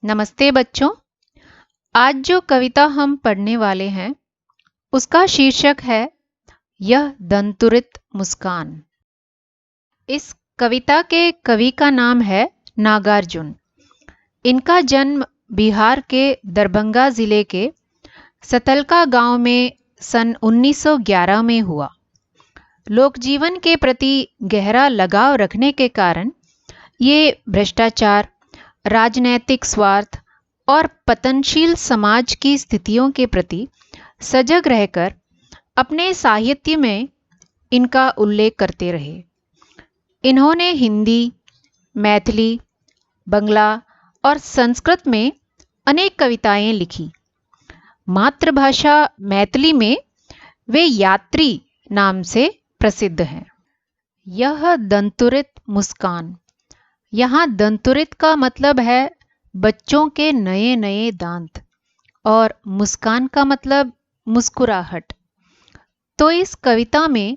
नमस्ते बच्चों। आज जो कविता हम पढ़ने वाले हैं उसका शीर्षक है यह दंतुरित मुस्कान। इस कविता के कवि का नाम है नागार्जुन। इनका जन्म बिहार के दरभंगा जिले के सतलका गांव में सन 1911 में हुआ। लोक जीवन के प्रति गहरा लगाव रखने के कारण ये भ्रष्टाचार, राजनैतिक स्वार्थ और पतनशील समाज की स्थितियों के प्रति सजग रहकर अपने साहित्य में इनका उल्लेख करते रहे। इन्होंने हिंदी, मैथिली, बंगला और संस्कृत में अनेक कविताएं लिखी। मातृभाषा मैथिली में वे यात्री नाम से प्रसिद्ध हैं। यह दंतुरित मुस्कान, यहाँ दंतुरित का मतलब है बच्चों के नए नए दांत और मुस्कान का मतलब मुस्कुराहट। तो इस कविता में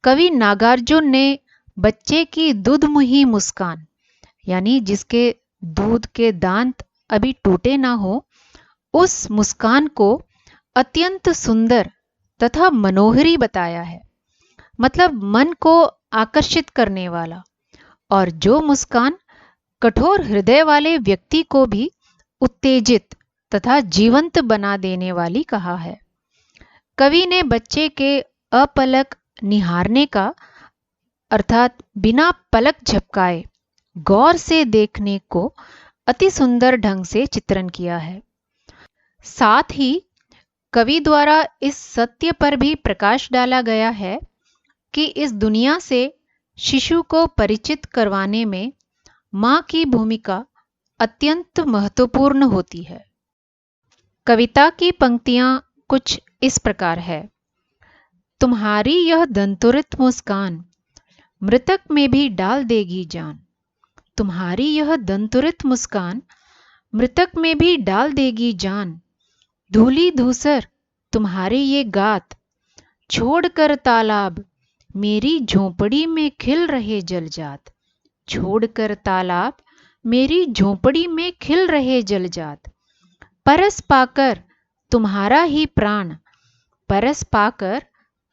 कवि नागार्जुन ने बच्चे की दुधमुही मुस्कान, यानी जिसके दूध के दांत अभी टूटे ना हो, उस मुस्कान को अत्यंत सुंदर तथा मनोहरी बताया है। मतलब मन को आकर्षित करने वाला, और जो मुस्कान कठोर हृदय वाले व्यक्ति को भी उत्तेजित तथा जीवंत बना देने वाली कहा है। कवि ने बच्चे के अपलक निहारने का, अर्थात बिना पलक झपकाए गौर से देखने को अति सुंदर ढंग से चित्रण किया है। साथ ही कवि द्वारा इस सत्य पर भी प्रकाश डाला गया है कि इस दुनिया से शिशु को परिचित करवाने में माँ की भूमिका अत्यंत महत्वपूर्ण होती है। कविता की पंक्तियां कुछ इस प्रकार है। तुम्हारी यह दंतुरित मुस्कान मृतक में भी डाल देगी जान। तुम्हारी यह दंतुरित मुस्कान मृतक में भी डाल देगी जान। धूली धूसर तुम्हारे ये गात, छोड़कर तालाब मेरी झोंपड़ी में खिल रहे जलजात। छोड़कर तालाब मेरी झोंपड़ी में खिल रहे जलजात। परस पाकर तुम्हारा ही प्राण, परस पाकर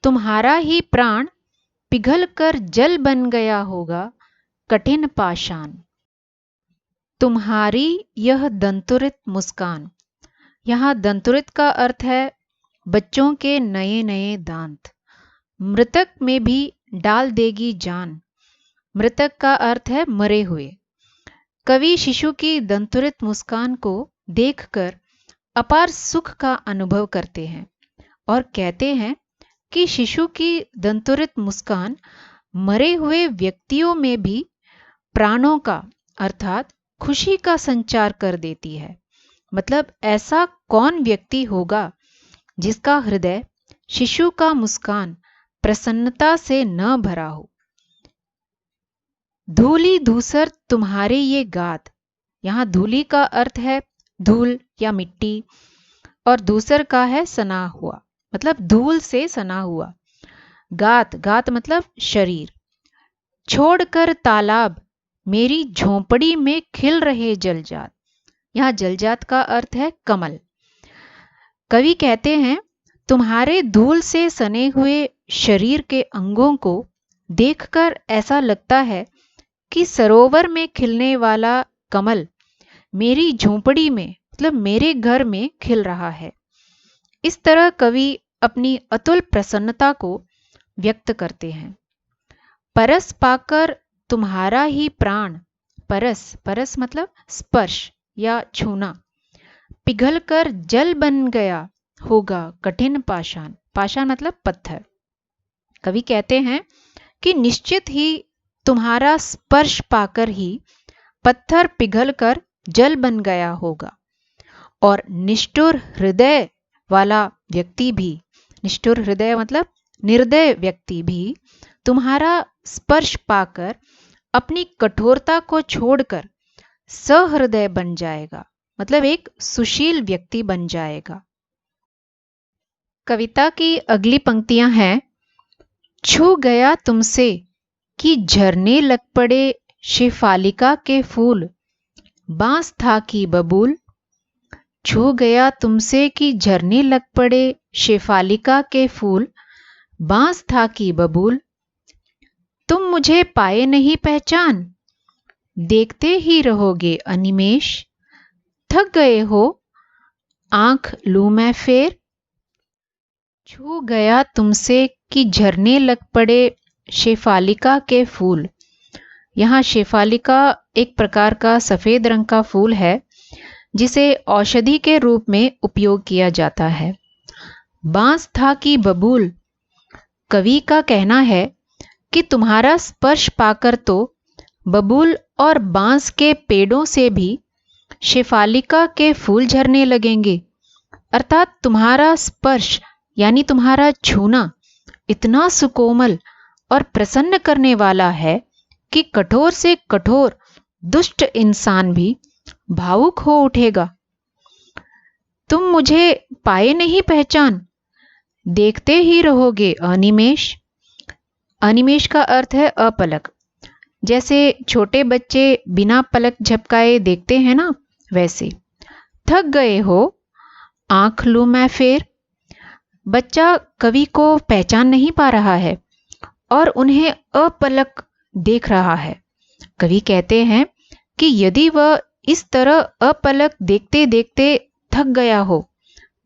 तुम्हारा ही प्राण पिघल कर जल बन गया होगा कठिन पाषाण। तुम्हारी यह दंतुरित मुस्कान, यहाँ दंतुरित का अर्थ है बच्चों के नए नए दांत। मृतक में भी डाल देगी जान, मृतक का अर्थ है मरे हुए। कवि शिशु की दंतुरित मुस्कान को देखकर अपार सुख का अनुभव करते हैं और कहते हैं कि शिशु की दंतुरित मुस्कान मरे हुए व्यक्तियों में भी प्राणों का, अर्थात खुशी का संचार कर देती है। मतलब ऐसा कौन व्यक्ति होगा जिसका हृदय शिशु का मुस्कान प्रसन्नता से न भरा हो। धूली धूसर तुम्हारे ये गात, यहाँ धूली का अर्थ है धूल या मिट्टी, और दूसर का है सना हुआ, मतलब धूल से सना हुआ। गात, गात मतलब शरीर। छोड़कर तालाब मेरी झोंपड़ी में खिल रहे जलजात, यहाँ जलजात का अर्थ है कमल। कवि कहते हैं तुम्हारे धूल से सने हुए शरीर के अंगों को देखकर ऐसा लगता है कि सरोवर में खिलने वाला कमल मेरी झोंपड़ी में, मतलब मेरे घर में खिल रहा है। इस तरह कवि अपनी अतुल प्रसन्नता को व्यक्त करते हैं। परस पाकर तुम्हारा ही प्राण, परस, परस मतलब स्पर्श या छूना। पिघलकर जल बन गया होगा कठिन पाषाण, पाषाण मतलब पत्थर। कवि कहते हैं कि निश्चित ही तुम्हारा स्पर्श पाकर ही पत्थर पिघलकर जल बन गया होगा, और निष्ठुर हृदय वाला व्यक्ति भी, निष्ठुर हृदय मतलब निर्दय व्यक्ति भी तुम्हारा स्पर्श पाकर अपनी कठोरता को छोड़कर सहृदय बन जाएगा, मतलब एक सुशील व्यक्ति बन जाएगा। कविता की अगली पंक्तियां हैं। छू गया तुमसे कि झरने लग पड़े शेफालिका के फूल, बांस था कि बबूल, छू गया तुमसे कि झरने लग पड़े शेफालिका के फूल। बांस था कि बबूल, तुम मुझे पाए नहीं पहचान, देखते ही रहोगे अनिमेष। थक गए हो, आंख लूं मैं फेर, छू गया तुमसे कि झरने लग पड़े शेफालिका के फूल। यहाँ शेफालिका एक प्रकार का सफेद रंग का फूल है जिसे औषधि के रूप में उपयोग किया जाता है। बांस था कि बबूल, कवि का कहना है कि तुम्हारा स्पर्श पाकर तो बबूल और बांस के पेड़ों से भी शेफालिका के फूल झरने लगेंगे। अर्थात तुम्हारा स्पर्श यानी तुम्हारा छूना इतना सुकोमल और प्रसन्न करने वाला है कि कठोर से कठोर दुष्ट इंसान भी भावुक हो उठेगा। तुम मुझे पाए नहीं पहचान, देखते ही रहोगे अनिमेष। अनिमेष का अर्थ है अपलक। जैसे छोटे बच्चे बिना पलक झपकाए देखते हैं ना, वैसे। थक गए हो, आंख लूं मैं फेर। बच्चा कवि को पहचान नहीं पा रहा है और उन्हें अपलक देख रहा है। कवि कहते हैं कि यदि वह इस तरह अपलक देखते देखते थक गया हो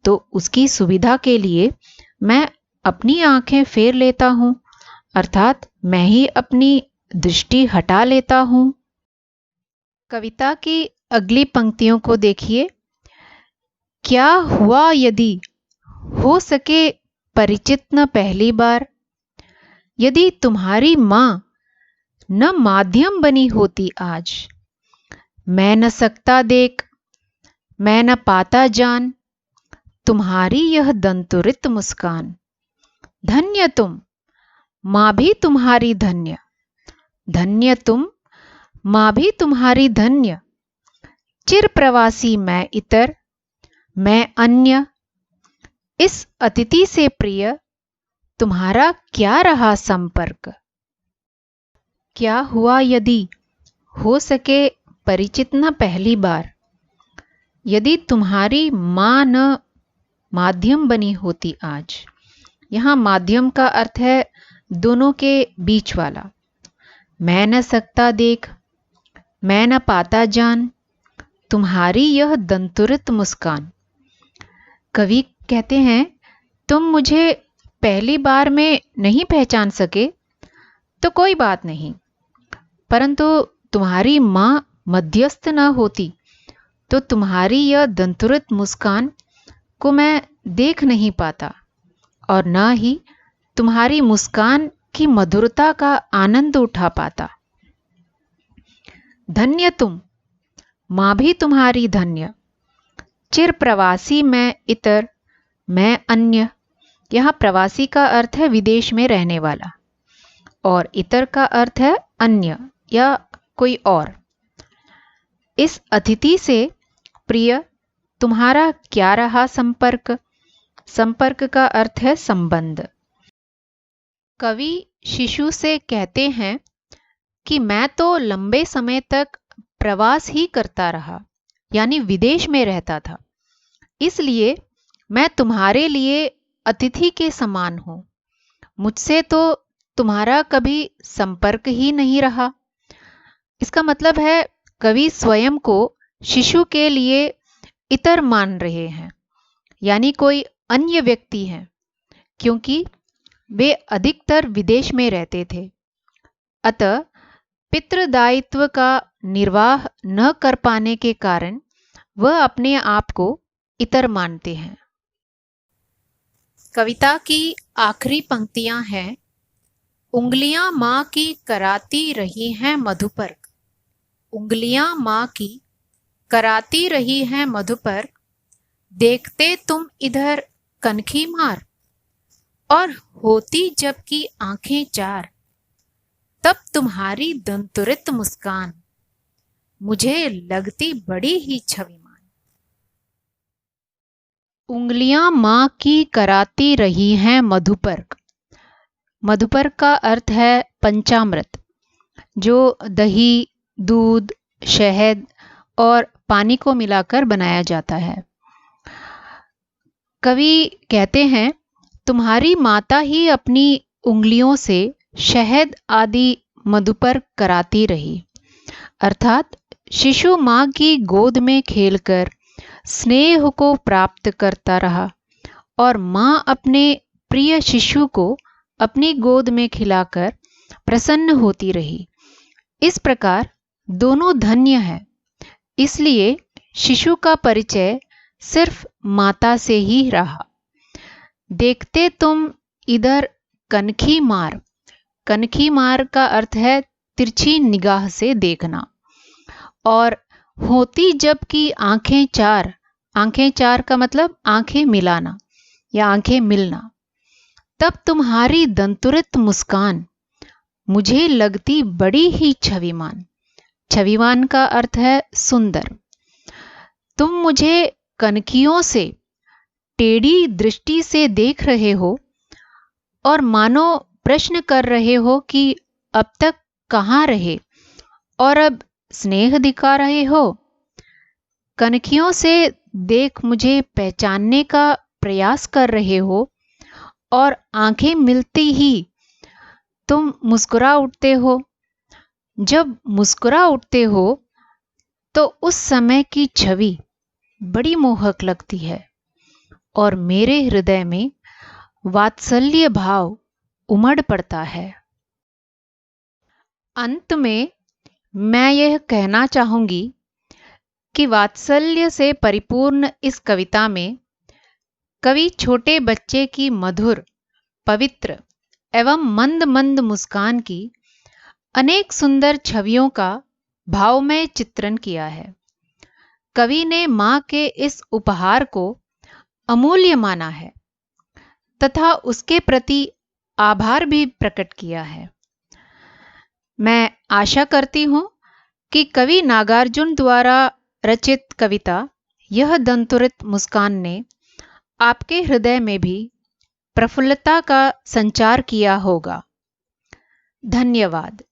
तो उसकी सुविधा के लिए मैं अपनी आंखें फेर लेता हूं, अर्थात मैं ही अपनी दृष्टि हटा लेता हूं। कविता की अगली पंक्तियों को देखिए। क्या हुआ यदि हो सके परिचित न पहली बार, यदि तुम्हारी मां न माध्यम बनी होती आज। मैं न सकता देख, मैं न पाता जान, तुम्हारी यह दंतुरित मुस्कान। धन्य तुम, मां भी तुम्हारी धन्य। धन्य तुम, मां भी तुम्हारी धन्य। चिर प्रवासी मैं इतर, मैं अन्य। इस अतिथि से प्रिय तुम्हारा क्या रहा संपर्क। क्या हुआ यदि हो सके परिचित न पहली बार, यदि तुम्हारी मां न माध्यम बनी होती आज। यहाँ माध्यम का अर्थ है दोनों के बीच वाला। मैं न सकता देख, मैं न पाता जान, तुम्हारी यह दंतुरित मुस्कान। कवि कहते हैं तुम मुझे पहली बार में नहीं पहचान सके तो कोई बात नहीं, परंतु तुम्हारी मां मध्यस्थ न होती तो तुम्हारी यह दंतुरित मुस्कान को मैं देख नहीं पाता और न ही तुम्हारी मुस्कान की मधुरता का आनंद उठा पाता। धन्य तुम, मां भी तुम्हारी धन्य। चिर प्रवासी मैं इतर, मैं अन्य। यहाँ प्रवासी का अर्थ है विदेश में रहने वाला और इतर का अर्थ है अन्य या कोई और। इस अतिथि से प्रिय तुम्हारा क्या रहा संपर्क। संपर्क का अर्थ है संबंध। कवि शिशु से कहते हैं कि मैं तो लंबे समय तक प्रवास ही करता रहा, यानी विदेश में रहता था, इसलिए मैं तुम्हारे लिए अतिथि के समान हूं। मुझसे तो तुम्हारा कभी संपर्क ही नहीं रहा। इसका मतलब है कवि स्वयं को शिशु के लिए इतर मान रहे हैं, यानी कोई अन्य व्यक्ति हैं, क्योंकि वे अधिकतर विदेश में रहते थे। अतः पितृदायित्व का निर्वाह न कर पाने के कारण वह अपने आप को इतर मानते हैं। कविता की आखिरी पंक्तियां हैं। उंगलियां मां की कराती रही हैं मधुपर्क। उंगलियां मां की कराती रही हैं मधुपर्क, देखते तुम इधर कनखी मार। और होती जबकि आंखें चार, तब तुम्हारी दंतुरित मुस्कान मुझे लगती बड़ी ही छविमान। उंगलियां मां की कराती रही हैं मधुपर्क। मधुपर्क का अर्थ है पंचामृत, जो दही, दूध, शहद और पानी को मिलाकर बनाया जाता है। कवि कहते हैं, तुम्हारी माता ही अपनी उंगलियों से शहद आदि मधुपर कराती रही। अर्थात शिशु माँ की गोद में खेलकर स्नेह को प्राप्त करता रहा और माँ अपने प्रिय शिशु को अपनी गोद में खिलाकर प्रसन्न होती रही। इस प्रकार दोनों धन्य हैं। इसलिए शिशु का परिचय सिर्फ माता से ही रहा। देखते तुम इधर कनखी मार। कनखी मार का अर्थ है तिरछी निगाह से देखना। और होती जबकि आंखें चार। आंखें चार का मतलब आंखें मिलाना या आंखें मिलना। तब तुम्हारी दंतुरित मुस्कान मुझे लगती बड़ी ही छविमान। छविमान का अर्थ है सुंदर। तुम मुझे कनखियों से टेढ़ी दृष्टि से देख रहे हो और मानो प्रश्न कर रहे हो कि अब तक कहाँ रहे और अब स्नेह दिखा रहे हो। कनखियों से देख मुझे पहचानने का प्रयास कर रहे हो और आंखें मिलती ही तुम मुस्कुरा उठते हो। जब मुस्कुरा उठते हो तो उस समय की छवि बड़ी मोहक लगती है और मेरे हृदय में वात्सल्य भाव उमड़ पड़ता है। अंत में मैं यह कहना चाहूंगी कि वात्सल्य से परिपूर्ण इस कविता में कवि छोटे बच्चे की मधुर, पवित्र एवं मंद मंद मुस्कान की अनेक सुंदर छवियों का भावमय चित्रण किया है। कवि ने मां के इस उपहार को अमूल्य माना है तथा उसके प्रति आभार भी प्रकट किया है। मैं आशा करती हूं कि कवि नागार्जुन द्वारा रचित कविता यह दंतुरित मुस्कान ने आपके हृदय में भी प्रफुल्लता का संचार किया होगा। धन्यवाद।